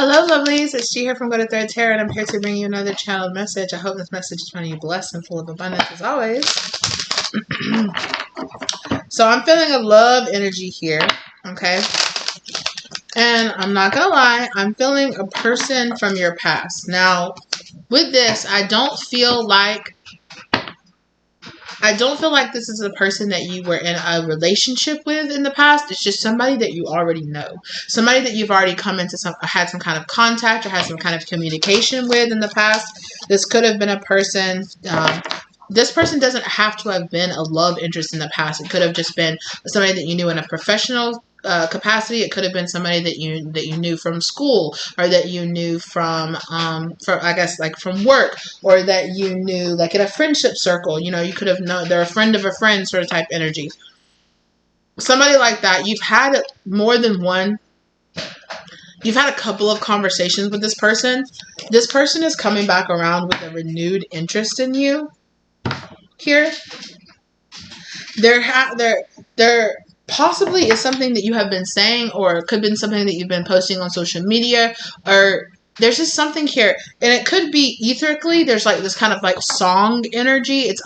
Hello, lovelies. It's G here from Go to Thread Tarot, and I'm here to bring you another channeled message. I hope this message is finding you blessed and full of abundance as always. So I'm feeling a love energy here, okay? And I'm not gonna lie, I'm feeling a person from your past. Now, with this, I don't feel like this is a person that you were in a relationship with in the past. It's just somebody that you already know. Somebody that you've already had some kind of contact or had some kind of communication with in the past. This could have been a person, this person doesn't have to have been a love interest in the past. It could have just been somebody that you knew in a professional capacity. It could have been somebody that you knew from school, or that you knew from I guess like from work, or that you knew like in a friendship circle. You know, you could have known they're a friend of a friend sort of type energy. Somebody like that. You've had more than one. You've had a couple of conversations with this person. This person is coming back around with a renewed interest in you. Here, there possibly is something that you have been saying, or it could have been something that you've been posting on social media, or there's just something here, and it could be etherically. There's like this kind of like song energy. It's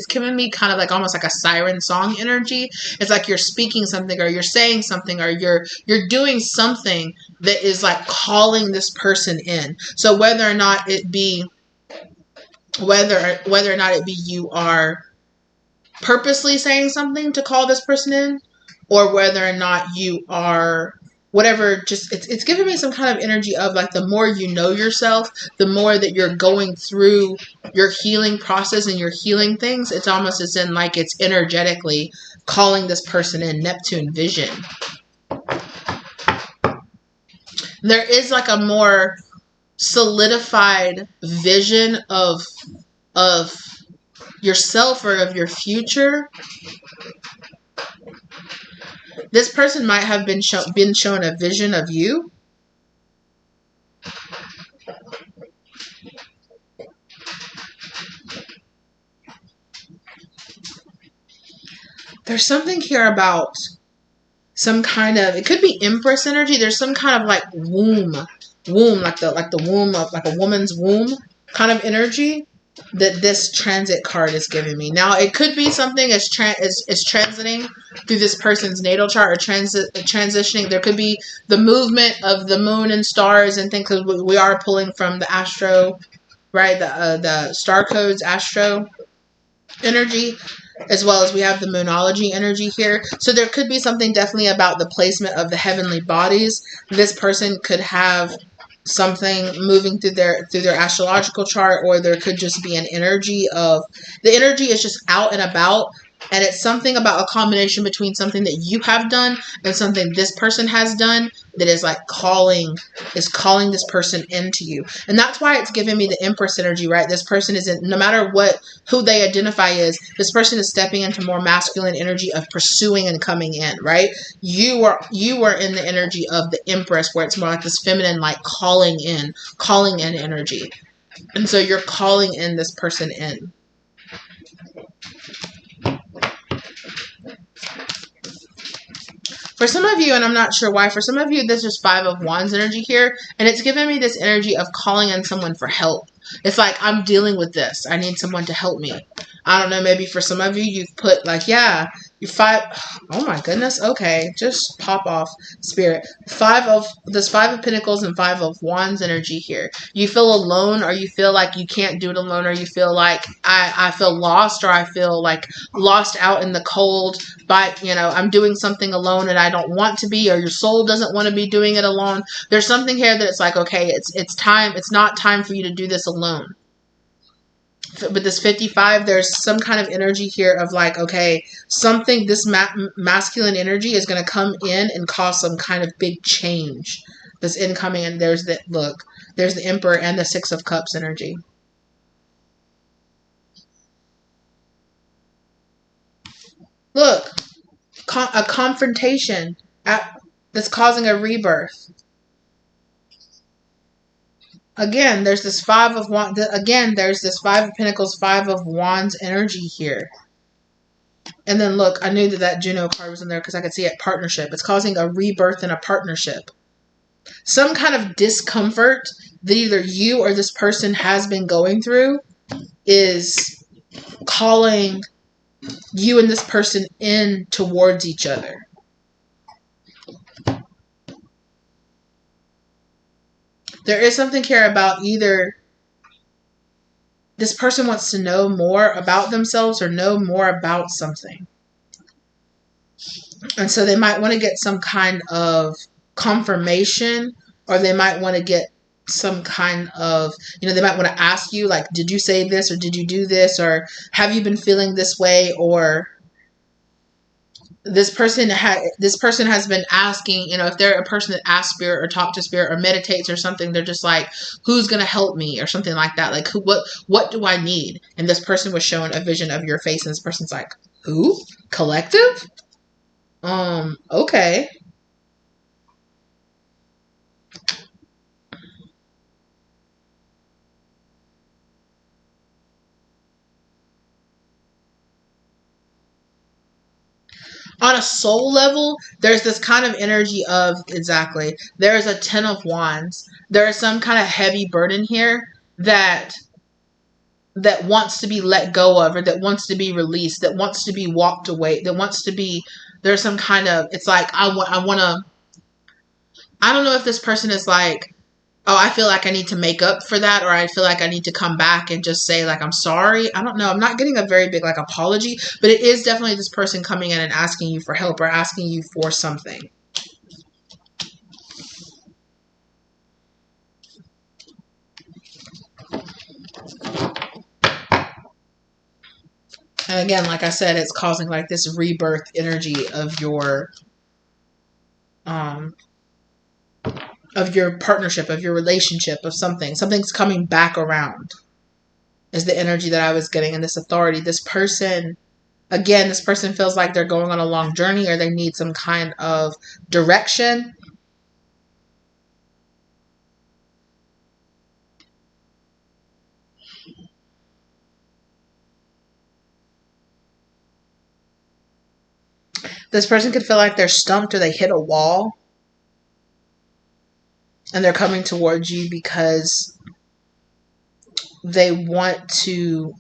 giving me kind of like almost like a siren song energy. It's like you're speaking something, or you're saying something, or you're doing something that is like calling this person in. So whether or not it be you are purposely saying something to call this person in, or whether or not you are whatever, just it's giving me some kind of energy of like the more you know yourself, the more that you're going through your healing process and you're healing things. It's almost as in like it's energetically calling this person in. Neptune vision. There is like a more solidified vision of yourself or of your future. This person might have been shown a vision of you. There's something here about some kind of, it could be Empress energy. There's some kind of like womb, like the womb of like a woman's womb kind of energy that this transit card is giving me. Now, it could be something is transiting through this person's natal chart, or transitioning. There could be the movement of the moon and stars and things, because we are pulling from the astro, right? The star codes, astro energy, as well as we have the moonology energy here. So there could be something definitely about the placement of the heavenly bodies. This person could have something moving through their astrological chart, or there could just be an energy of, the energy is just out and about, and it's something about a combination between something that you have done and something this person has done that is like calling this person into you. And that's why it's giving me the Empress energy, right? This person isn't, no matter who they identify as, this person is stepping into more masculine energy of pursuing and coming in, right? You are in the energy of the Empress, where it's more like this feminine, like calling in energy. And so you're calling in this person in. For some of you, and I'm not sure why, for some of you, this is Five of Wands energy here, and it's giving me this energy of calling in someone for help. It's like, I'm dealing with this. I need someone to help me. I don't know, maybe for some of you, you've put like, yeah, you oh my goodness, okay, just pop off, Spirit. Five of Pentacles and Five of Wands energy here. You feel alone, or you feel like you can't do it alone, or you feel like, I feel lost, or I feel like lost out in the cold, but, you know, I'm doing something alone and I don't want to be, or your soul doesn't want to be doing it alone. There's something here that it's like, okay, it's time, it's not time for you to do this alone. With this 55, there's some kind of energy here of like, okay, something, this masculine energy is going to come in and cause some kind of big change. This incoming, and there's the Emperor and the Six of Cups energy. Look, a confrontation that's causing a rebirth. Again, there's this Five of Wands. Again, there's this Five of Pentacles, Five of Wands energy here. And then look, I knew that Juno card was in there because I could see it. Partnership. It's causing a rebirth in a partnership. some kind of discomfort that either you or this person has been going through is calling you and this person in towards each other. There is something here about either this person wants to know more about themselves or know more about something. And so they might want to get some kind of confirmation, or they might want to get some kind of, they might want to ask you, like, did you say this, or did you do this, or have you been feeling this way, or this person has been asking, if they're a person that asks spirit or talk to spirit or meditates or something, they're just like, who's going to help me or something like that. Like, what do I need? And this person was showing a vision of your face, and this person's like, who? Collective? Okay. On a soul level, there's this kind of energy of, exactly, there's a 10 of Wands. There is some kind of heavy burden here that wants to be let go of, or that wants to be released, that wants to be walked away, that wants to be, there's some kind of, it's like, I want to, I don't know if this person is like, oh, I feel like I need to make up for that, or I feel like I need to come back and just say, like, I'm sorry. I don't know. I'm not getting a very big, like, apology, but it is definitely this person coming in and asking you for help or asking you for something. And again, like I said, it's causing, like, this rebirth energy of your partnership, of your relationship, of something. Something's coming back around is the energy that I was getting in this authority. This person, again, this person feels like they're going on a long journey, or they need some kind of direction. This person could feel like they're stumped, or they hit a wall, and they're coming towards you because they want to,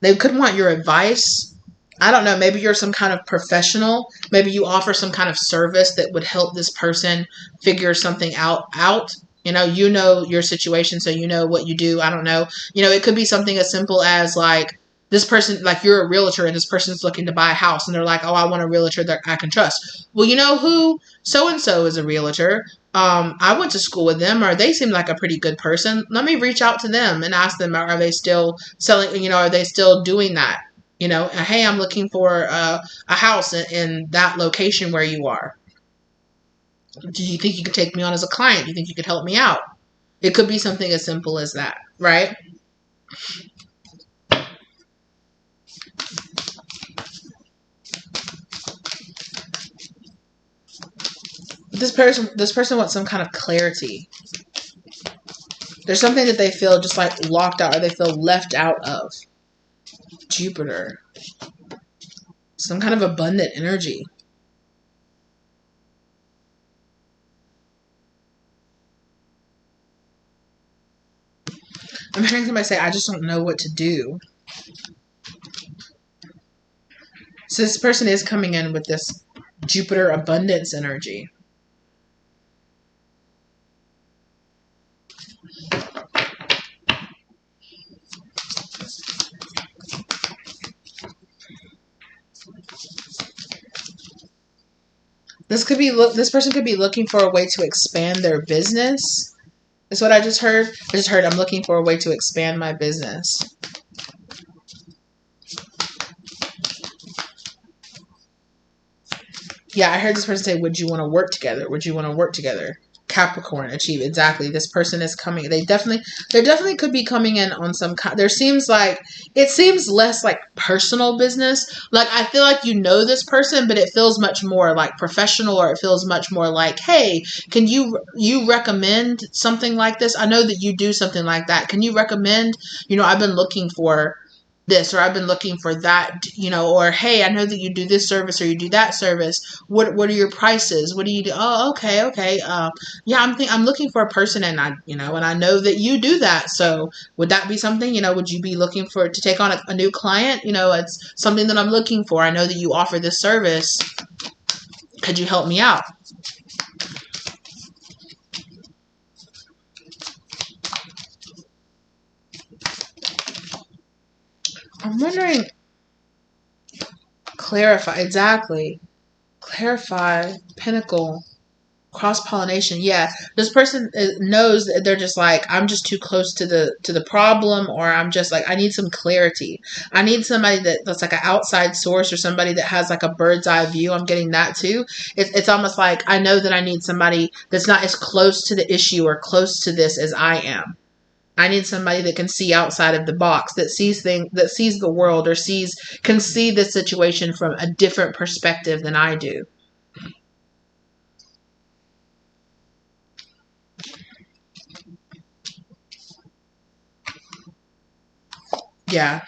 they could want your advice. I don't know. Maybe you're some kind of professional. Maybe you offer some kind of service that would help this person figure something out. You know your situation, so you know what you do. I don't know. It could be something as simple as, like, this person, like, you're a realtor and this person's looking to buy a house, and they're like, oh, I want a realtor that I can trust. Well, you know who? So-and-so is a realtor. I went to school with them, or they seem like a pretty good person. Let me reach out to them and ask them, are they still selling, are they still doing that? Hey, I'm looking for a house in that location where you are. Do you think you could take me on as a client? Do you think you could help me out? It could be something as simple as that, right? This person wants some kind of clarity. There's something that they feel just like locked out, or they feel left out of. Jupiter. Some kind of abundant energy. I'm hearing somebody say, I just don't know what to do. So this person is coming in with this Jupiter abundance energy. This person could be looking for a way to expand their business. That's what I just heard. I just heard, I'm looking for a way to expand my business. Yeah, I heard this person say, would you want to work together? Would you want to work together? Capricorn, achieve. Exactly. This person is coming. They definitely could be coming in on some kind. It seems less like personal business. Like, I feel like this person, but it feels much more like professional, or it feels much more like, hey, can you recommend something like this? I know that you do something like that. Can you recommend, I've been looking for this, or I've been looking for that, you know, or hey, I know that you do this service or you do that service. What are your prices? What do you do? Oh, okay, okay. Yeah, I'm looking for a person, and I know that you do that. So would that be something? You know, would you be looking for to take on a new client? You know, it's something that I'm looking for. I know that you offer this service. Could you help me out? I'm wondering. Clarify, exactly. Clarify, pinnacle, cross-pollination. Yeah, this person knows that they're just like, I'm just too close to the problem, or I'm just like, I need some clarity. I need somebody that's like an outside source, or somebody that has like a bird's eye view. I'm getting that too. It's almost like I know that I need somebody that's not as close to the issue or close to this as I am. I need somebody that can see outside of the box, that sees the world, or can see the situation from a different perspective than I do. Yeah,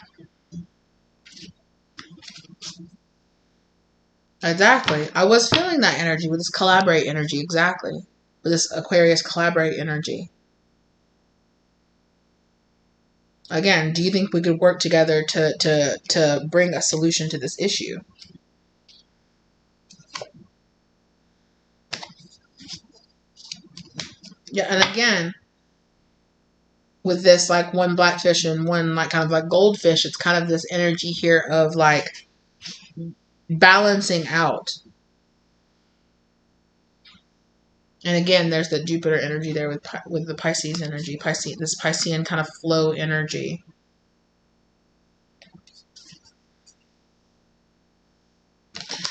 exactly. I was feeling that energy with this collaborate energy, exactly. With this Aquarius collaborate energy. Again, do you think we could work together to bring a solution to this issue? Yeah, and again, with this like one blackfish and one like kind of like goldfish, it's kind of this energy here of like balancing out. And again, there's the Jupiter energy there with the Pisces energy, this Piscean kind of flow energy.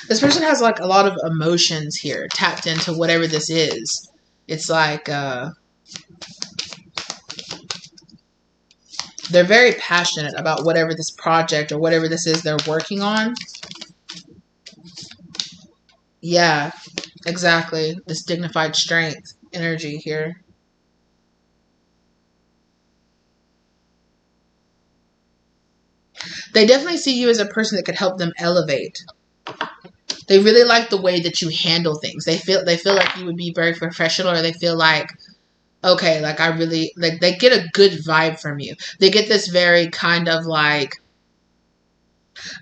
This person has like a lot of emotions here tapped into whatever this is. It's like they're very passionate about whatever this project or whatever this is they're working on. Yeah, exactly. This dignified strength energy here. They definitely see you as a person that could help them elevate. They really like the way that you handle things. They feel like you would be very professional, or they feel like, okay, like I really like, they get a good vibe from you. They get this very kind of like,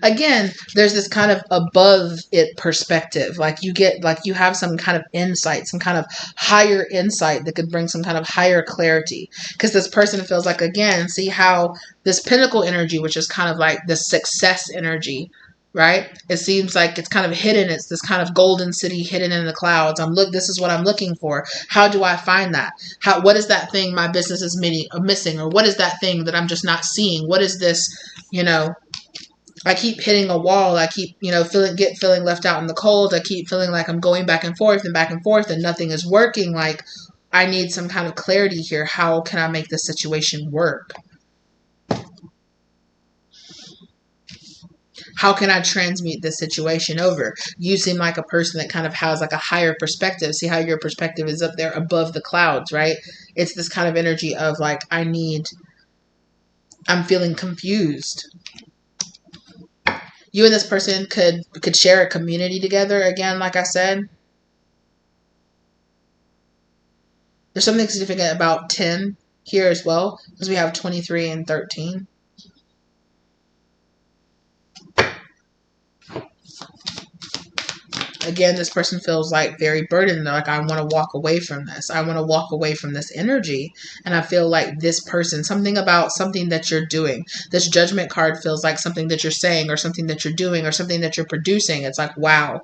again, there's this kind of above it perspective. Like you have some kind of insight, some kind of higher insight that could bring some kind of higher clarity. Because this person feels like, again, see how this pinnacle energy, which is kind of like this success energy, right? It seems like it's kind of hidden. It's this kind of golden city hidden in the clouds. This is what I'm looking for. How do I find that? What is that thing my business is missing? Or what is that thing that I'm just not seeing? What is this, you know, I keep hitting a wall. I keep, feeling left out in the cold. I keep feeling like I'm going back and forth and nothing is working. Like, I need some kind of clarity here. How can I make this situation work? How can I transmute this situation over? You seem like a person that kind of has like a higher perspective. See how your perspective is up there above the clouds, right? It's this kind of energy of like, I'm feeling confused. You and this person could share a community together. Again, like I said, there's something significant about 10 here as well, because we have 23 and 13. Again, this person feels like very burdened. They're like, I want to walk away from this. I want to walk away from this energy. And I feel like this person, something about something that you're doing. This judgment card feels like something that you're saying, or something that you're doing, or something that you're producing. It's like, wow,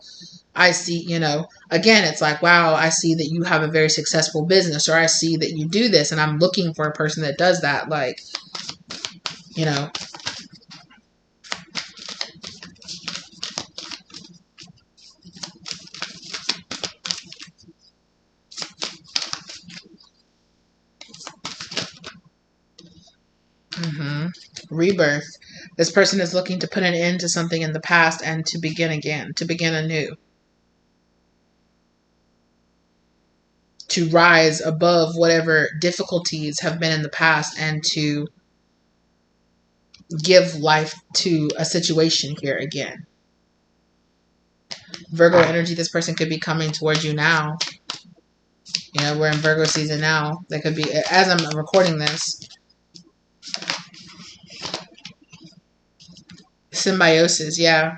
I see, again, it's like, wow, I see that you have a very successful business, or I see that you do this, and I'm looking for a person that does that. Like, rebirth. This person is looking to put an end to something in the past and to begin again, to begin anew. To rise above whatever difficulties have been in the past, and to give life to a situation here again. Virgo energy, this person could be coming towards you now. You know, we're in Virgo season now. They could be, as I'm recording this. Symbiosis, yeah.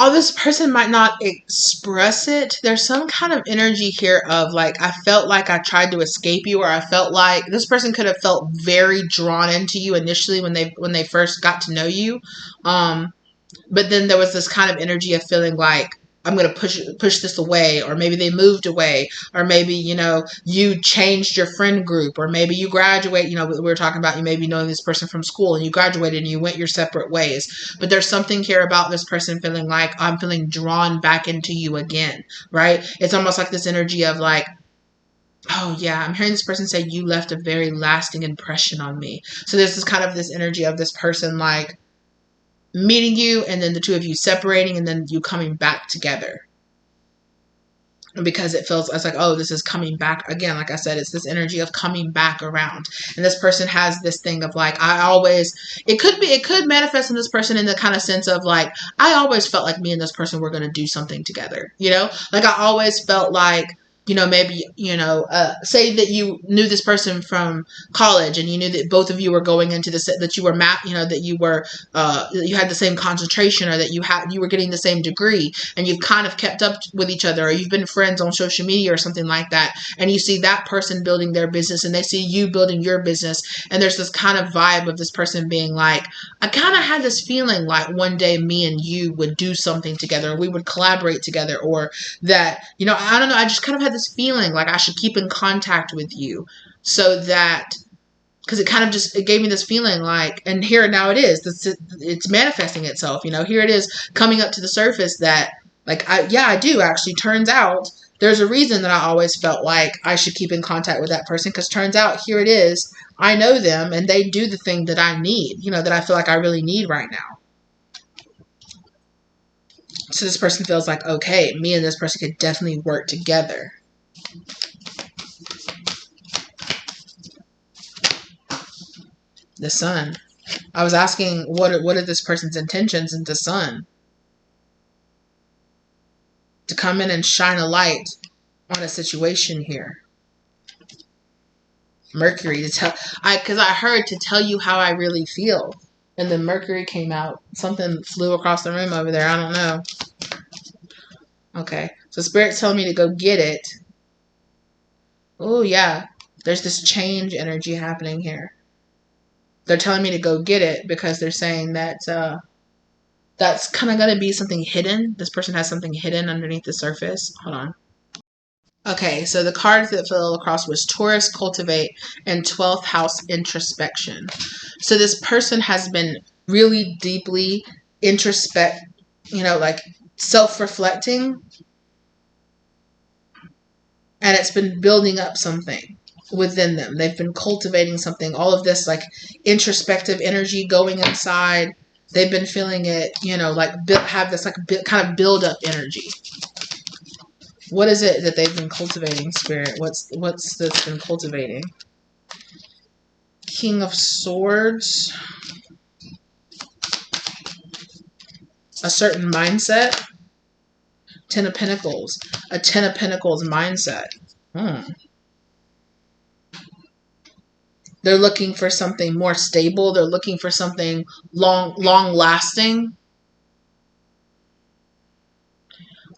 Oh, this person might not express it. There's some kind of energy here of like, I felt like I tried to escape you, or I felt like this person could have felt very drawn into you initially when they first got to know you. But then there was this kind of energy of feeling like, I'm going to push this away, or maybe they moved away, or maybe, you know, you changed your friend group, or maybe you graduate, you know, we were talking about you maybe knowing this person from school and you graduated and you went your separate ways. But there's something here about this person feeling like, I'm feeling drawn back into you again, right? It's almost like this energy of like, oh yeah, I'm hearing this person say you left a very lasting impression on me. So there's this kind of this energy of this person like meeting you, and then the two of you separating, and then you coming back together, because it feels, it's like, oh, this is coming back again. Like I said, it's this energy of coming back around. And this person has this thing of like, it could manifest in this person in the kind of sense of like, I always felt like me and this person were going to do something together, you know, like I always felt like, you know, maybe, you know, say that you knew this person from college, and you knew that both of you were going into this, that you were you know, that you were, you had the same concentration, or that you were getting the same degree, and you've kind of kept up with each other, or you've been friends on social media or something like that. And you see that person building their business, and they see you building your business. And there's this kind of vibe of this person being like, I kind of had this feeling like one day me and you would do something together, or we would collaborate together, or that, you know, I don't know, I just kind of had this feeling like I should keep in contact with you, so that, because it kind of just, it gave me this feeling like, and here now it is, it's manifesting itself, you know, here it is coming up to the surface that like, I do actually, turns out there's a reason that I always felt like I should keep in contact with that person, because turns out here it is, I know them and they do the thing that I need, you know, that I feel like I really need right now. So this person feels like, okay, me and this person could definitely work together. The Sun. I was asking what are this person's intentions, and the Sun. To come in and shine a light on a situation here. Mercury, to tell, because I heard to tell you how I really feel. And then Mercury came out. Something flew across the room over there. I don't know. Okay. So Spirit's telling me to go get it. Oh, yeah. There's this change energy happening here. They're telling me to go get it because they're saying that that's kind of going to be something hidden. This person has something hidden underneath the surface. Hold on. Okay, so the cards that fell across was Taurus, Cultivate, and 12th House, Introspection. So this person has been really deeply you know, like self-reflecting, and it's been building up something within them. They've been cultivating something, all of this like introspective energy going inside. They've been feeling it, you know, like have this like kind of build up energy. What is it that they've been cultivating, Spirit? What's that's been cultivating? King of Swords. A certain mindset. Ten of Pentacles. A Ten of Pentacles mindset. They're looking for something more stable. They're looking for something long lasting.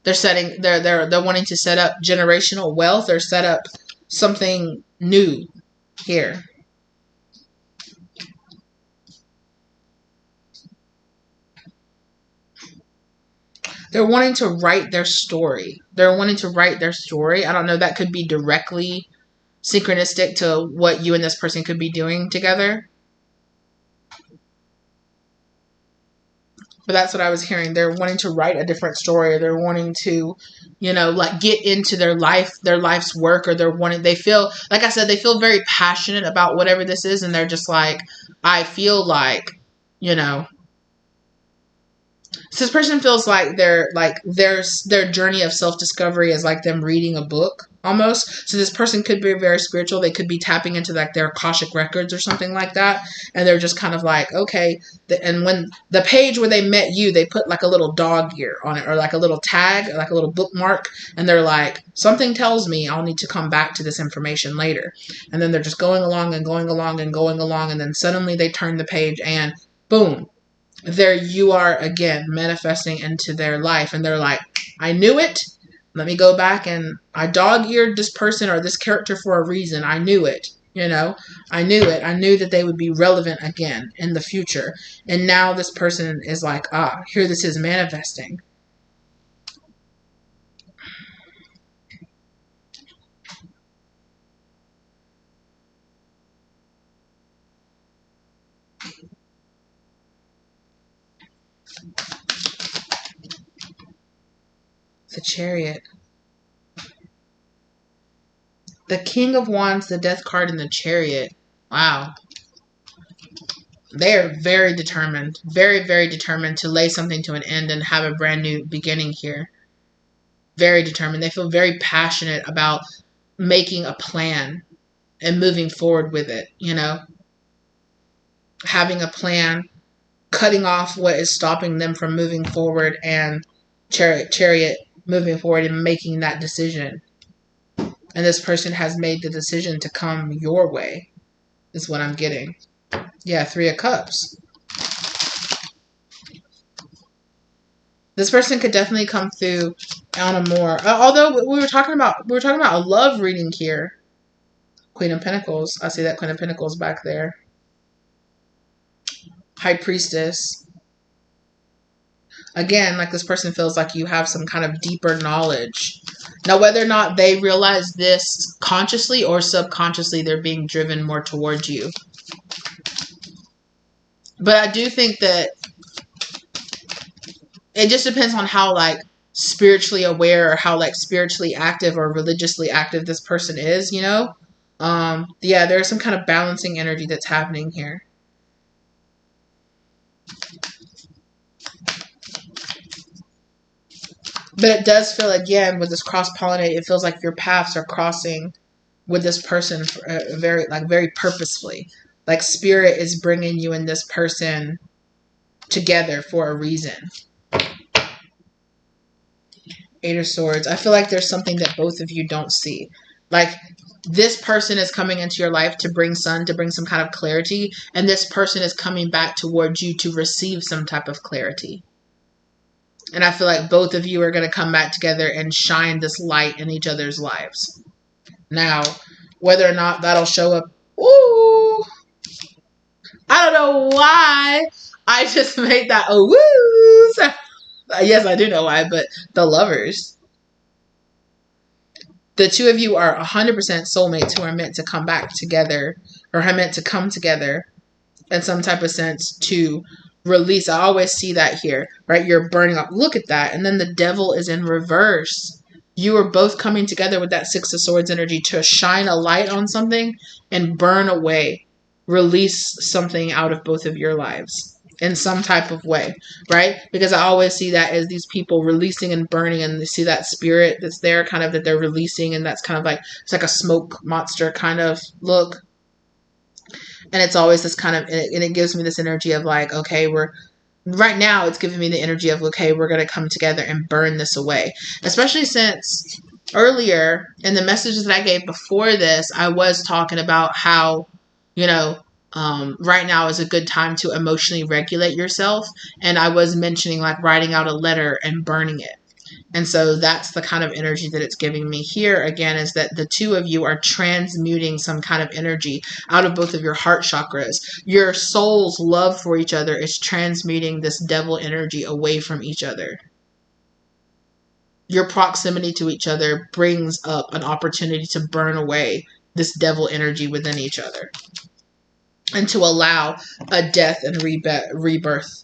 They're wanting to set up generational wealth, or set up something new here. They're wanting to write their story. They're wanting to write their story. I don't know, that could be directly synchronistic to what you and this person could be doing together. But that's what I was hearing. They're wanting to write a different story, or they're wanting to, like get into their life's work, or they feel, like I said, they feel very passionate about whatever this is. And they're just like, I feel like, so this person feels like their journey of self-discovery is like them reading a book almost. So this person could be very spiritual. They could be tapping into like their Akashic records or something like that. And they're just kind of like, okay. And when the page where they met you, they put like a little dog ear on it, or like a little tag, or like a little bookmark. And they're like, something tells me I'll need to come back to this information later. And then they're just going along and going along and going along. And then suddenly they turn the page and boom. There you are again, manifesting into their life. And they're like, I knew it. Let me go back, and I dog-eared this person or this character for a reason. I knew it. I knew it. I knew that they would be relevant again in the future. And now this person is like, here this is manifesting. The Chariot. The King of Wands, the Death card, and the Chariot. Wow. They are very determined. Very, very determined to lay something to an end and have a brand new beginning here. Very determined. They feel very passionate about making a plan and moving forward with it, Having a plan, cutting off what is stopping them from moving forward, and Chariot moving forward and making that decision. And this person has made the decision to come your way, is what I'm getting. Yeah, 3 of Cups. This person could definitely come through on a more, although we were talking about a love reading here. Queen of Pentacles. I see that Queen of Pentacles back there. High Priestess. Again, like this person feels like you have some kind of deeper knowledge. Now, whether or not they realize this consciously or subconsciously, they're being driven more towards you. But I do think that it just depends on how like spiritually aware, or how like spiritually active or religiously active this person is, Yeah, there's some kind of balancing energy that's happening here. But it does feel, again, with this cross-pollinate, it feels like your paths are crossing with this person very purposefully. Like spirit is bringing you and this person together for a reason. 8 of Swords. I feel like there's something that both of you don't see. Like this person is coming into your life to bring sun, to bring some kind of clarity. And this person is coming back towards you to receive some type of clarity. And I feel like both of you are going to come back together and shine this light in each other's lives. Now, whether or not that'll show up, ooh, I don't know why I just made that a woo sound. Yes, I do know why, but the Lovers. The two of you are 100% soulmates who are meant to come back together, or are meant to come together in some type of sense to release. I always see that here, right? You're burning up. Look at that. And then the Devil is in reverse. You are both coming together with that 6 of Swords energy to shine a light on something and burn away, release something out of both of your lives in some type of way, right? Because I always see that as these people releasing and burning, and you see that spirit that's there kind of that they're releasing, and that's kind of like, it's like a smoke monster kind of look. And it's always this kind of, and it gives me this energy of like, okay, right now it's giving me the energy of, okay, we're going to come together and burn this away. Especially since earlier in the messages that I gave before this, I was talking about how, right now is a good time to emotionally regulate yourself. And I was mentioning like writing out a letter and burning it. And so that's the kind of energy that it's giving me here again, is that the two of you are transmuting some kind of energy out of both of your heart chakras. Your soul's love for each other is transmuting this devil energy away from each other. Your proximity to each other brings up an opportunity to burn away this devil energy within each other, and to allow a death and rebirth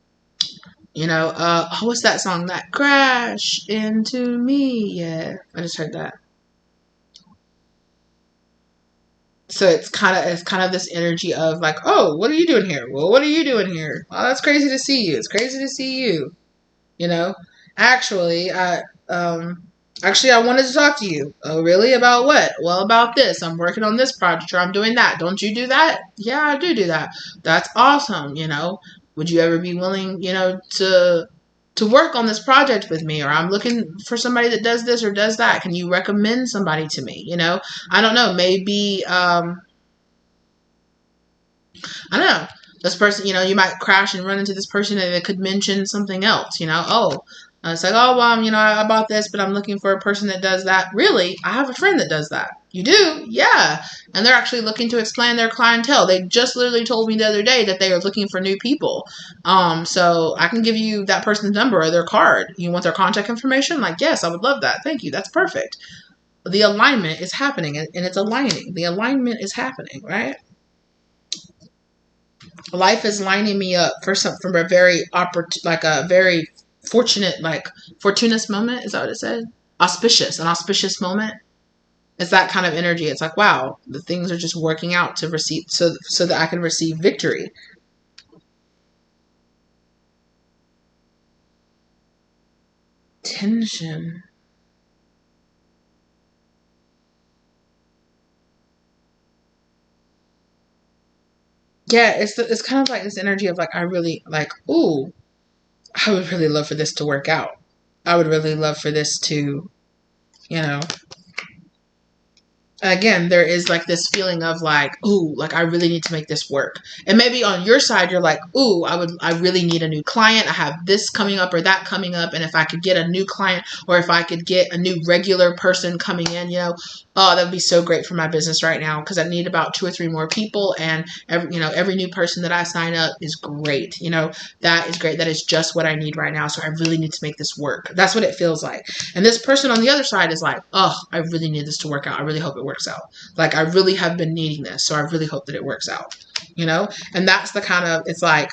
You know, what's that song? That crash into me. Yeah, I just heard that. So it's kind of this energy of like, oh, what are you doing here? Well, what are you doing here? Well, that's crazy to see you. It's crazy to see you. You know, actually, actually, I wanted to talk to you. Oh, really? About what? Well, about this. I'm working on this project, or I'm doing that. Don't you do that? Yeah, I do that. That's awesome. You know, would you ever be willing, you know, to work on this project with me? Or I'm looking for somebody that does this or does that. Can you recommend somebody to me? You know, I don't know. Maybe I don't know. This person, you know, you might crash and run into this person and it could mention something else, you know. Oh, it's like, oh, well, you know, I bought this, but I'm looking for a person that does that. Really? I have a friend that does that. You do? Yeah. And they're actually looking to expand their clientele. They just literally told me the other day that they are looking for new people. So I can give you that person's number or their card. You want their contact information? Like, yes, I would love that. Thank you. That's perfect. The alignment is happening and it's aligning. The alignment is happening, right? Life is lining me up for some from a very like a very fortunate, like fortuitous moment. Is that what it said? An auspicious moment. It's that kind of energy. It's like, wow, the things are just working out to receive, so that I can receive victory. Tension. Yeah, it's kind of like this energy of like I really like. Ooh, I would really love for this to work out. I would really love for this to, you know, again, there is like this feeling of like, ooh, like I really need to make this work. And maybe on your side, you're like, ooh, I really need a new client. I have this coming up or that coming up. And if I could get a new client or if I could get a new regular person coming in, you know, oh, that would be so great for my business right now because I need about 2 or 3 more people. And every new person that I sign up is great. You know, that is great. That is just what I need right now. So I really need to make this work. That's what it feels like. And this person on the other side is like, oh, I really need this to work out. I really hope it works out. Like, I really have been needing this. So I really hope that it works out, you know? And that's the kind of, it's like,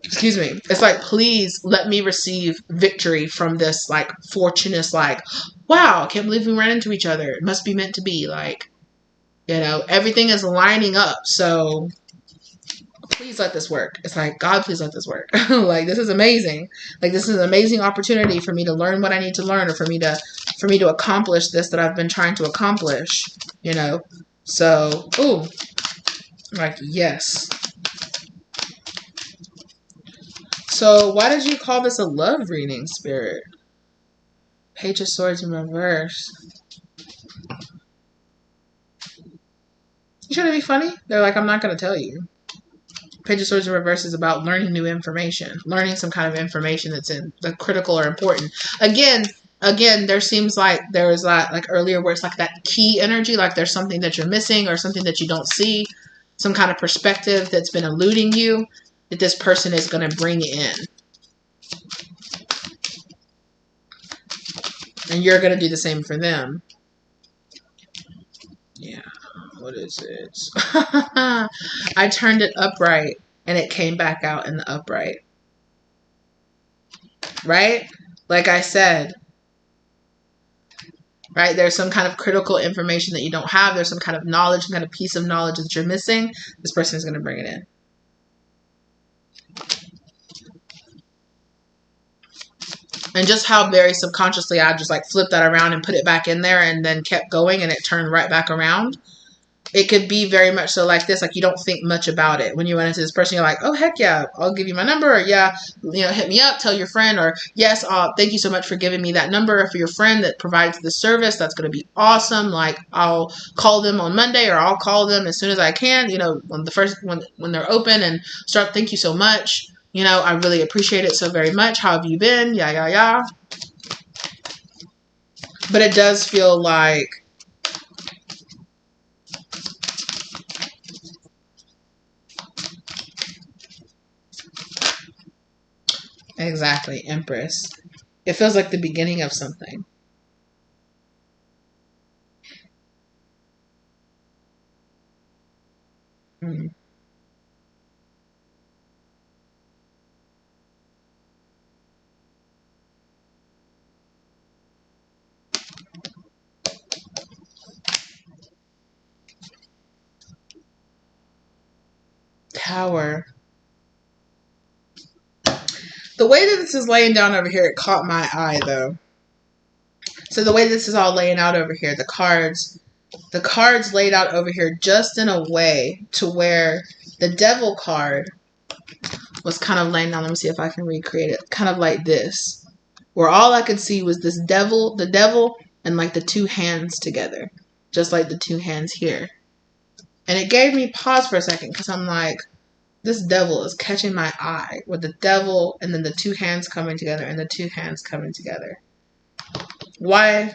excuse me, it's like, please let me receive victory from this, like, fortunate, like, wow, I can't believe we ran into each other. It must be meant to be. Like, you know, everything is lining up. So please let this work. It's like, God, please let this work. Like, this is amazing. Like, this is an amazing opportunity for me to learn what I need to learn or for me to accomplish this that I've been trying to accomplish, you know? So, ooh, like, yes. So why did you call this a love reading, Spirit? Page of Swords in reverse. You trying to be funny? They're like, I'm not going to tell you. Page of Swords in reverse is about learning new information, learning some kind of information that's critical or important. Again, there seems like there was that, like earlier where it's like that key energy, like there's something that you're missing or something that you don't see, some kind of perspective that's been eluding you that this person is going to bring in. And you're going to do the same for them. Yeah. What is it? I turned it upright and it came back out in the upright. Right? Like I said, right? There's some kind of critical information that you don't have. There's some kind of knowledge, some kind of piece of knowledge that you're missing. This person is going to bring it in. And just how very subconsciously I just like flipped that around and put it back in there and then kept going and it turned right back around. It could be very much so like this, like you don't think much about it. When you run into this person, you're like, oh, heck yeah, I'll give you my number. Or yeah, you know, hit me up, tell your friend. Or yes, thank you so much for giving me that number for your friend that provides the service. That's going to be awesome. Like I'll call them on Monday or I'll call them as soon as I can, you know, when they're open and start. Thank you so much. You know, I really appreciate it so very much. How have you been? Yeah, yeah, yeah. But it does feel like, exactly, Empress. It feels like the beginning of something. Mm. Tower. The way that this is laying down over here, it caught my eye though. So the way this is all laying out over here, the cards laid out over here just in a way to where the Devil card was kind of laying down. Let me see if I can recreate it. Kind of like this, where all I could see was this devil, the devil, and like the two hands together, just like the two hands here. And it gave me pause for a second because I'm like, this devil is catching my eye with the devil and then the two hands coming together and the two hands coming together. Why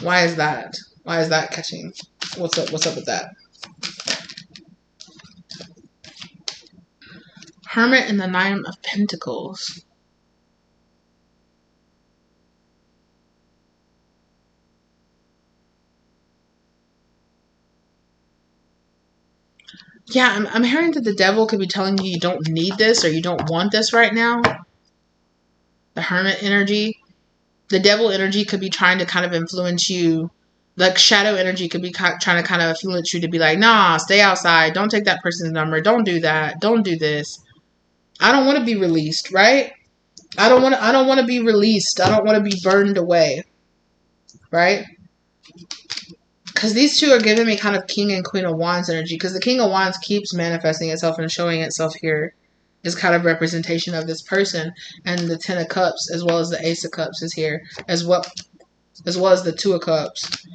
is that? Why is that catching? What's up with that? Hermit and the Nine of Pentacles. Yeah, I'm hearing that the devil could be telling you don't need this or you don't want this right now. The Hermit energy. The devil energy could be trying to kind of influence you. Like shadow energy could be trying to kind of influence you to be like, nah, stay outside. Don't take that person's number. Don't do that. Don't do this. I don't want to be released, right? I don't want to be released. I don't want to be burned away, right? Because these two are giving me kind of King and Queen of Wands energy. Because the King of Wands keeps manifesting itself and showing itself here. Is kind of representation of this person. And the Ten of Cups as well as the Ace of Cups is here. As well as the Two of Cups.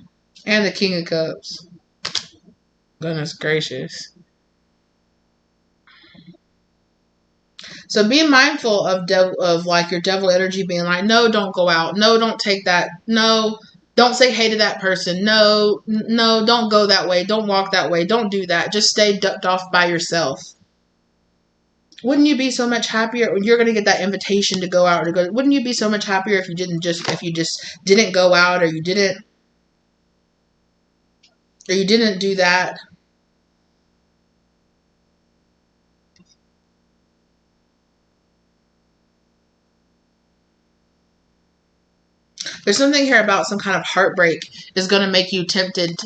And the King of Cups. Goodness gracious. So be mindful of like your devil energy being like, no, don't go out. No, don't take that. No, don't say hey to that person. No, don't go that way. Don't walk that way. Don't do that. Just stay ducked off by yourself. Wouldn't you be so much happier when you're going to get that invitation to go out or to go? Wouldn't you be so much happier if you just didn't go out or you didn't do that? There's something here about some kind of heartbreak is going to make you tempted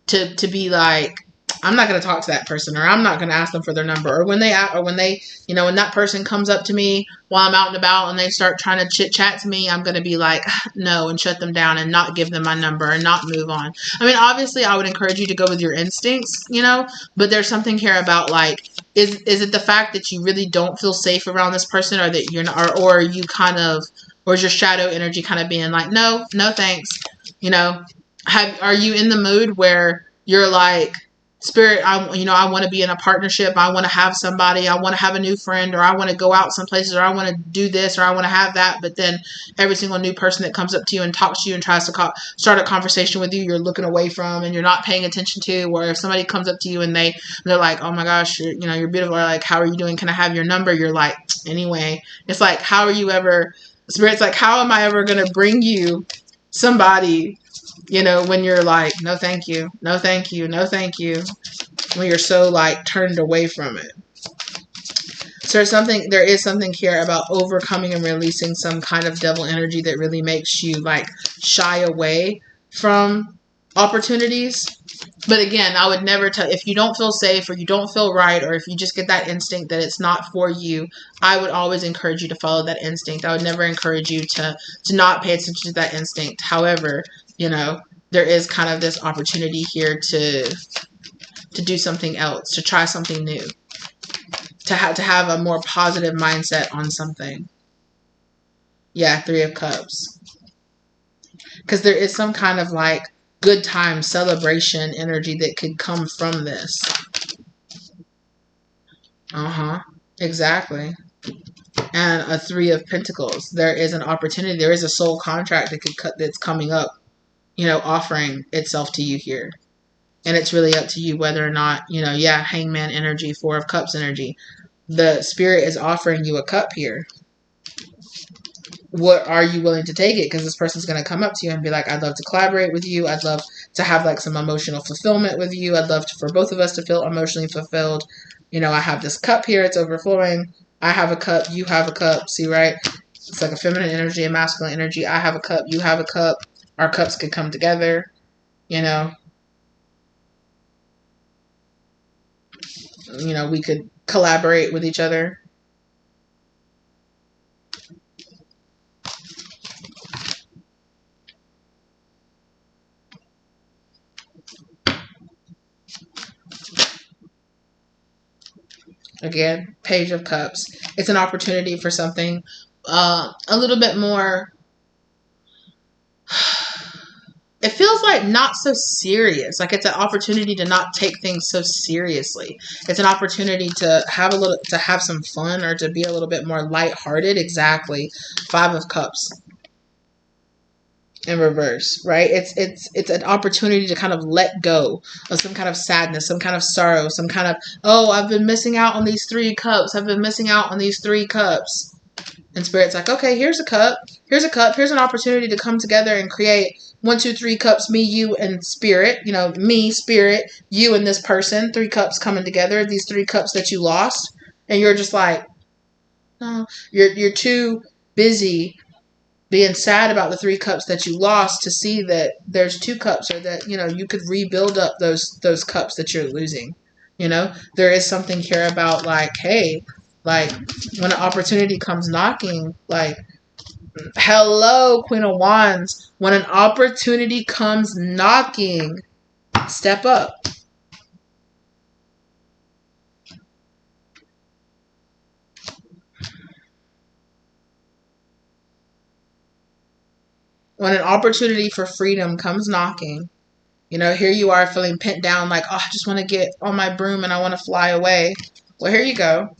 to be like, I'm not going to talk to that person, or I'm not going to ask them for their number, or when they, you know, when that person comes up to me while I'm out and about and they start trying to chit chat to me, I'm going to be like, no, and shut them down and not give them my number and not move on. I mean, obviously I would encourage you to go with your instincts, you know, but there's something here about like, is it the fact that you really don't feel safe around this person, or that you're not, or you kind of, or is your shadow energy kind of being like, no thanks, you know? Are you in the mood where you're like, Spirit, I want to be in a partnership. I want to have somebody. I want to have a new friend, or I want to go out some places, or I want to do this, or I want to have that. But then every single new person that comes up to you and talks to you and tries to start a conversation with you, you're looking away from and you're not paying attention to. Or if somebody comes up to you and they're like, oh my gosh, you're beautiful. Or like, how are you doing? Can I have your number? You're like, anyway. It's like, how are you ever? Spirit's like, how am I ever going to bring you somebody, when you're like, no, thank you. No, thank you. No, thank you. When you're so like turned away from it. So there is something here about overcoming and releasing some kind of devil energy that really makes you like shy away from opportunities. But again, I would never tell, if you don't feel safe or you don't feel right, or if you just get that instinct that it's not for you, I would always encourage you to follow that instinct. I would never encourage you to not pay attention to that instinct. However, there is kind of this opportunity here to do something else, to try something new, to have a more positive mindset on something. Yeah, Three of Cups. Because there is some kind of like good time, celebration energy that could come from this. Exactly. And a Three of Pentacles. There is an opportunity. There is a soul contract that's coming up, offering itself to you here. And it's really up to you whether or not, Hangman energy, Four of Cups energy. The Spirit is offering you a cup here. What are you willing to take it? Because this person's going to come up to you and be like, I'd love to collaborate with you. I'd love to have like some emotional fulfillment with you. I'd love for both of us to feel emotionally fulfilled. I have this cup here. It's overflowing. I have a cup. You have a cup. See, right? It's like a feminine energy and masculine energy. I have a cup. You have a cup. Our cups could come together. We could collaborate with each other. Again, Page of Cups. It's an opportunity for something a little bit more. It feels like not so serious. Like it's an opportunity to not take things so seriously. It's an opportunity to have some fun, or to be a little bit more lighthearted. Exactly. Five of Cups in reverse, right? It's an opportunity to kind of let go of some kind of sadness, some kind of sorrow, some kind of, oh, I've been missing out on these 3 cups. I've been missing out on these 3 cups. And Spirit's like, okay, here's a cup. Here's a cup. Here's an opportunity to come together and create 1, 2, 3 cups, me, you, and Spirit. You know, me, Spirit, you, and this person. 3 cups coming together. These 3 cups that you lost. And you're just like, no. You're too busy being sad about the 3 cups that you lost to see that there's 2 cups, or that, you know, you could rebuild up those cups that you're losing. You know, there is something here about like, hey, like when an opportunity comes knocking, like, hello, Queen of Wands. When an opportunity comes knocking, step up. When an opportunity for freedom comes knocking, you know, here you are feeling pinned down, like, oh, I just want to get on my broom and I want to fly away. Well, here you go.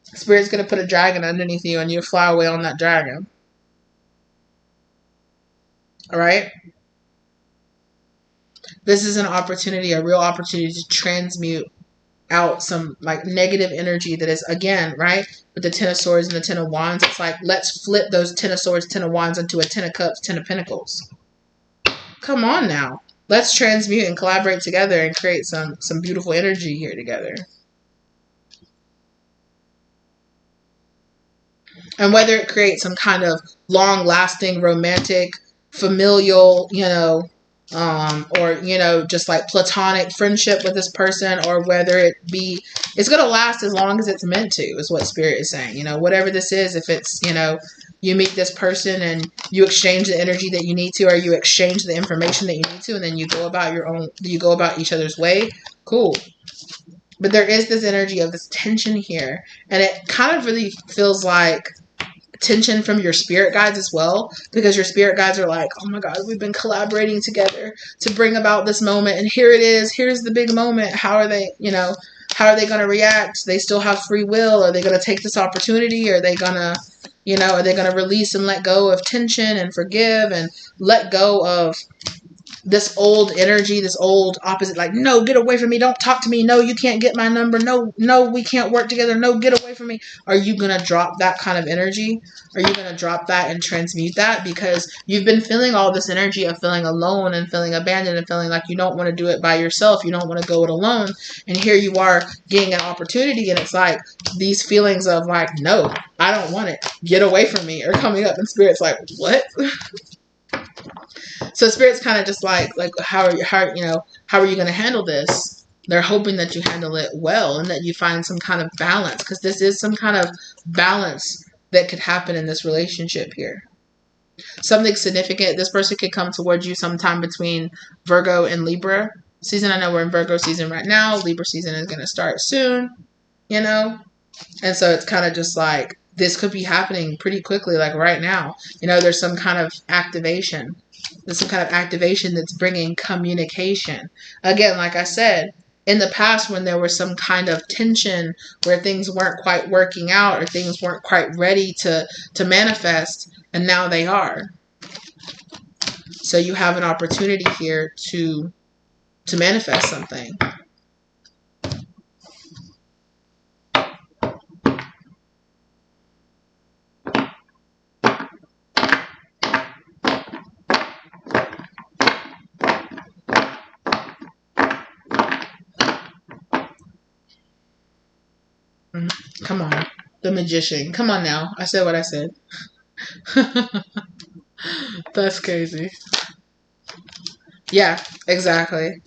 Spirit's going to put a dragon underneath you and you fly away on that dragon. All right? This is an opportunity, a real opportunity to transmute out some like negative energy that is, again, right, with the 10 of Swords and the 10 of Wands. It's like, let's flip those 10 of Swords, 10 of Wands into a 10 of Cups, 10 of Pentacles. Come on now. Let's transmute and collaborate together and create some beautiful energy here together. And whether it creates some kind of long-lasting, romantic, familial, you know, or, you know, just like platonic friendship with this person, or whether it be, it's going to last as long as it's meant to, is what Spirit is saying. You know, whatever this is, if it's, you know, you meet this person and you exchange the energy that you need to, or you exchange the information that you need to, and then you go about each other's way, cool. But there is this energy of this tension here, and it kind of really feels like tension from your spirit guides as well, because your spirit guides are like, oh my God, we've been collaborating together to bring about this moment, and here it is, here's the big moment. How are they, you know, how are they going to react? They still have free will. Are they going to take this opportunity? Are they going to, you know, are they going to release and let go of tension and forgive and let go of this old energy, this old opposite, like, no, get away from me, don't talk to me, no, you can't get my number, no, we can't work together, no, get away from me? Are you going to drop that kind of energy? Are you going to drop that and transmute that? Because you've been feeling all this energy of feeling alone and feeling abandoned and feeling like you don't want to do it by yourself, you don't want to go it alone, and here you are getting an opportunity, and it's like these feelings of like, no, I don't want it, get away from me, are coming up, and Spirit's like, what? So Spirit's kind of just like how are you going to handle this? They're hoping that you handle it well and that you find some kind of balance, because this is some kind of balance that could happen in this relationship here. Something significant. This person could come towards you sometime between Virgo and Libra season. I know we're in Virgo season right now. Libra season is going to start soon, you know? And so it's kind of just like, this could be happening pretty quickly, like right now. You know, there's some kind of activation. There's some kind of activation that's bringing communication. Again, like I said, in the past when there was some kind of tension where things weren't quite working out or things weren't quite ready to manifest, and now they are. So you have an opportunity here to manifest something. Come on. The Magician. Come on now. I said what I said. That's crazy. Yeah, exactly.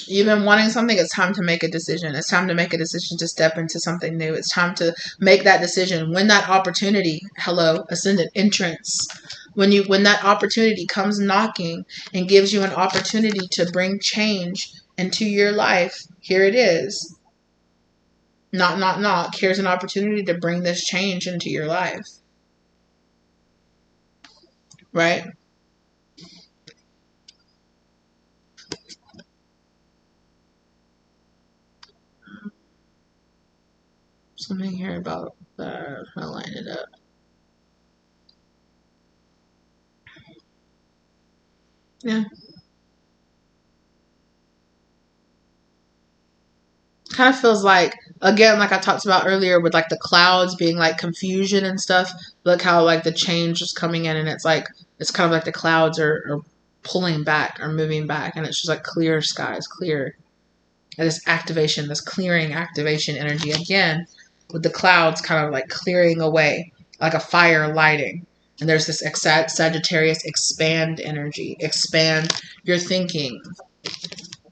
You've been wanting something. It's time to make a decision. It's time to make a decision to step into something new. It's time to make that decision. When that opportunity, hello, ascendant entrance, when that opportunity comes knocking and gives you an opportunity to bring change into your life, here it is. Knock, knock, knock. Here's an opportunity to bring this change into your life. Right? Something here about that. I'll line it up. Yeah. Kind of feels like, again, like I talked about earlier with like the clouds being like confusion and stuff. Look how like the change is coming in, and it's like, it's kind of like the clouds are pulling back or moving back, and it's just like clear skies, clear. And this activation, this clearing activation energy again, with the clouds kind of like clearing away, like a fire lighting. And there's this Sagittarius expand energy. Expand your thinking.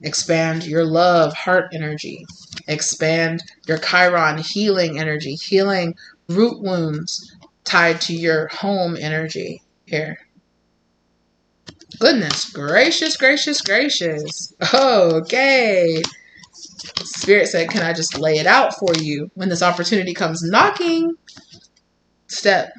Expand your love, heart energy. Expand your Chiron healing energy. Healing root wounds tied to your home energy here. Goodness gracious, gracious, gracious. Okay. Spirit said, can I just lay it out for you? When this opportunity comes knocking, step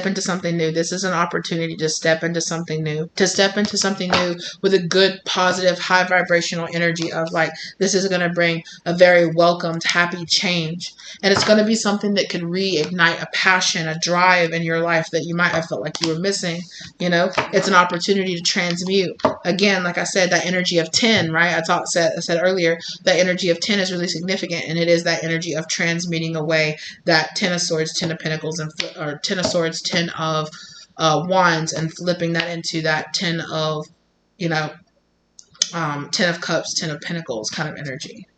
into something new. This is an opportunity to step into something new. To step into something new with a good, positive, high vibrational energy of like, this is going to bring a very welcomed, happy change. And it's going to be something that can reignite a passion, a drive in your life that you might have felt like you were missing. You know, it's an opportunity to transmute. Again, like I said, that energy of 10, right? I said earlier, that energy of 10 is really significant. And it is that energy of transmuting away that 10 of Swords, 10 of Pentacles, or 10 of Swords, 10 of Wands, and flipping that into that 10 of, 10 of Cups, 10 of Pentacles kind of energy.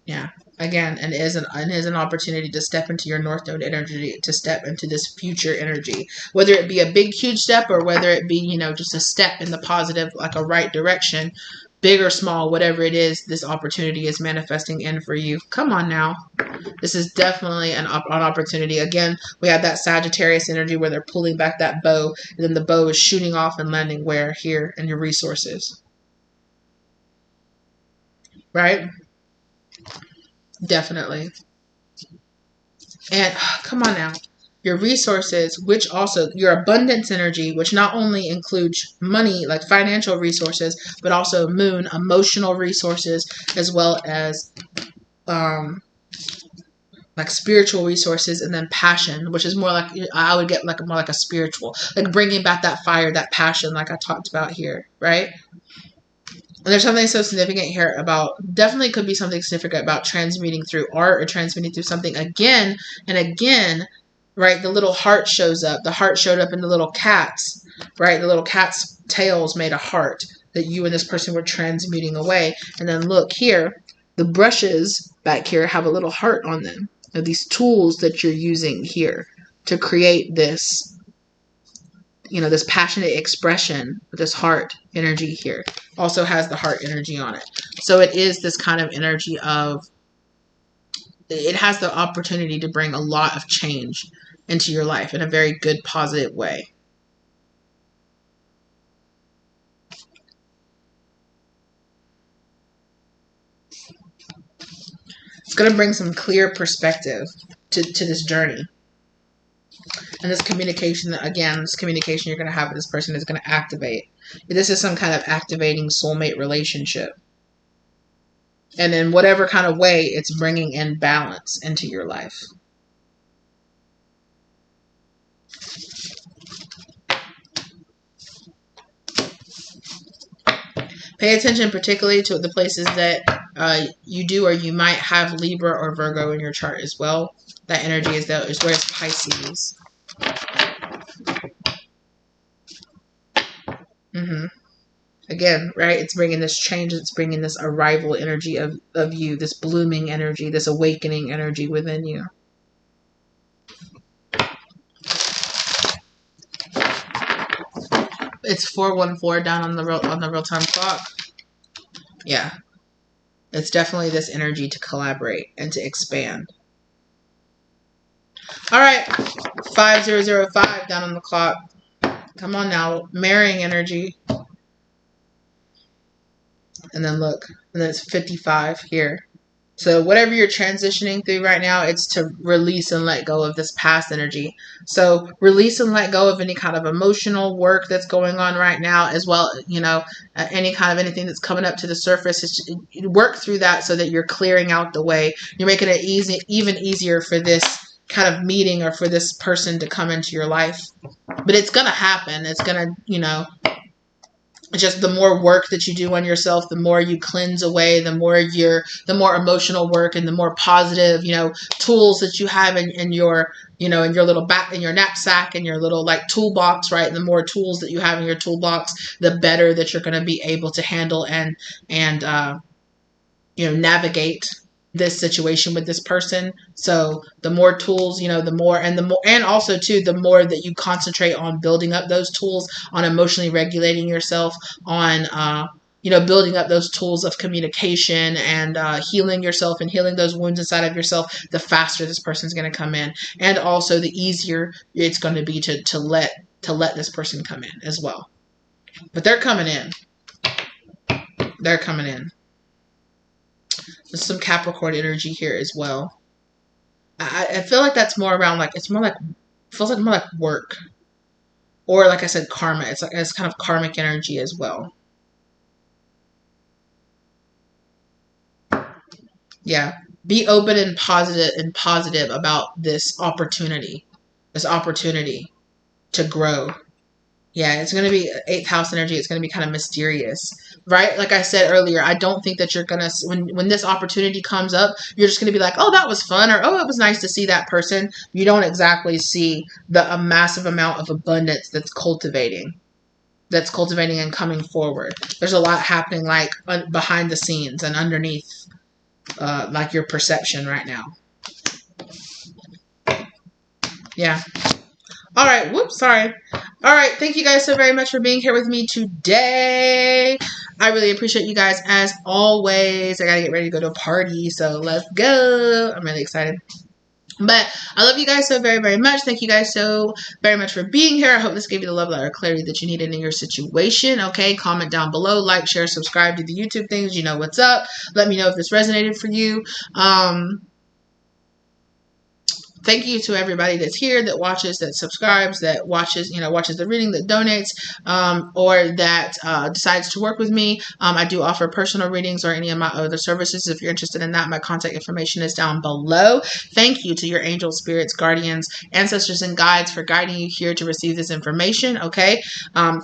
Yeah. Again, and it is an opportunity to step into your North Node energy, to step into this future energy, whether it be a big, huge step or whether it be, just a step in the positive, like a right direction, big or small, whatever it is, this opportunity is manifesting in for you. Come on now. This is definitely an opportunity. Again, we have that Sagittarius energy where they're pulling back that bow, and then the bow is shooting off and landing where? Here in your resources. Right? Definitely. And come on now. Your resources, which also your abundance energy, which not only includes money, like financial resources, but also moon, emotional resources, as well as like spiritual resources, and then passion, which is more like, I would get like more like a spiritual, like bringing back that fire, that passion, like I talked about here, right? And there's something so significant here about, definitely could be something significant about transmuting through art or transmuting through something again and again, right? The little heart shows up. The heart showed up in the little cats, right? The little cat's tails made a heart that you and this person were transmuting away. And then look here, the brushes back here have a little heart on them. Now, these tools that you're using here to create this, this passionate expression, this heart energy here also has the heart energy on it. So it is this kind of energy of, it has the opportunity to bring a lot of change into your life in a very good, positive way. It's going to bring some clear perspective to this journey. And this communication, again, this communication you're going to have with this person is going to activate. This is some kind of activating soulmate relationship. And in whatever kind of way, it's bringing in balance into your life. Pay attention particularly to the places that you do or you might have Libra or Virgo in your chart as well. That energy is where it's Pisces. Again, right? It's bringing this change. It's bringing this arrival energy of you, this blooming energy, this awakening energy within you. it's 4:14 down on the real time clock. Yeah. It's definitely this energy to collaborate and to expand. All right. 5005 down on the clock. Come on now. Marrying energy. And then look. And then it's 55 here. So whatever you're transitioning through right now, it's to release and let go of this past energy. So release and let go of any kind of emotional work that's going on right now, as well, you know, any kind of anything that's coming up to the surface. It's work through that so that you're clearing out the way. You're making it even easier for this kind of meeting or for this person to come into your life. But it's going to happen. It's going to, you know, just the more work that you do on yourself, the more you cleanse away, the more emotional work and the more positive, you know, tools that you have in your, you know, in your little in your knapsack and your little like toolbox, right? The more tools that you have in your toolbox, the better that you're going to be able to handle and you know, navigate this situation with this person. So the more tools, you know, the more, and also too, the more that you concentrate on building up those tools, on emotionally regulating yourself, on, you know, building up those tools of communication and healing yourself and healing those wounds inside of yourself, the faster this person's going to come in. And also the easier it's going to be to let this person come in as well. But they're coming in. They're coming in. There's some Capricorn energy here as well. I feel like that's more around like, it's more like, feels like more like work. Or like I said, karma. It's like, it's kind of karmic energy as well. Yeah. Be open and positive about this opportunity to grow. Yeah, it's going to be 8th house energy. It's going to be kind of mysterious, right? Like I said earlier, I don't think that you're going to, when this opportunity comes up, you're just going to be like, oh, that was fun, or oh, it was nice to see that person. You don't exactly see a massive amount of abundance that's cultivating and coming forward. There's a lot happening like behind the scenes and underneath like your perception right now. Yeah. All right. Whoops. Sorry. All right. Thank you guys so very much for being here with me today. I really appreciate you guys as always. I got to get ready to go to a party. So let's go. I'm really excited. But I love you guys so very, very much. Thank you guys so very much for being here. I hope this gave you the love, light, or clarity that you needed in your situation. Okay, comment down below, like, share, subscribe to the YouTube things. You know what's up. Let me know if this resonated for you. Thank you to everybody that's here, that watches, that subscribes, that watches, you know, watches the reading, that donates, or that decides to work with me. I do offer personal readings or any of my other services. If you're interested in that, my contact information is down below. Thank you to your angels, spirits, guardians, ancestors, and guides for guiding you here to receive this information. Okay.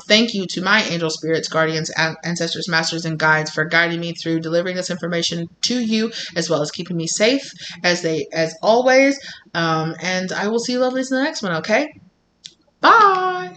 Thank you to my angels, spirits, guardians, ancestors, masters, and guides for guiding me through delivering this information to you, as well as keeping me safe as always. And I will see you lovelies in the next one, okay? Bye!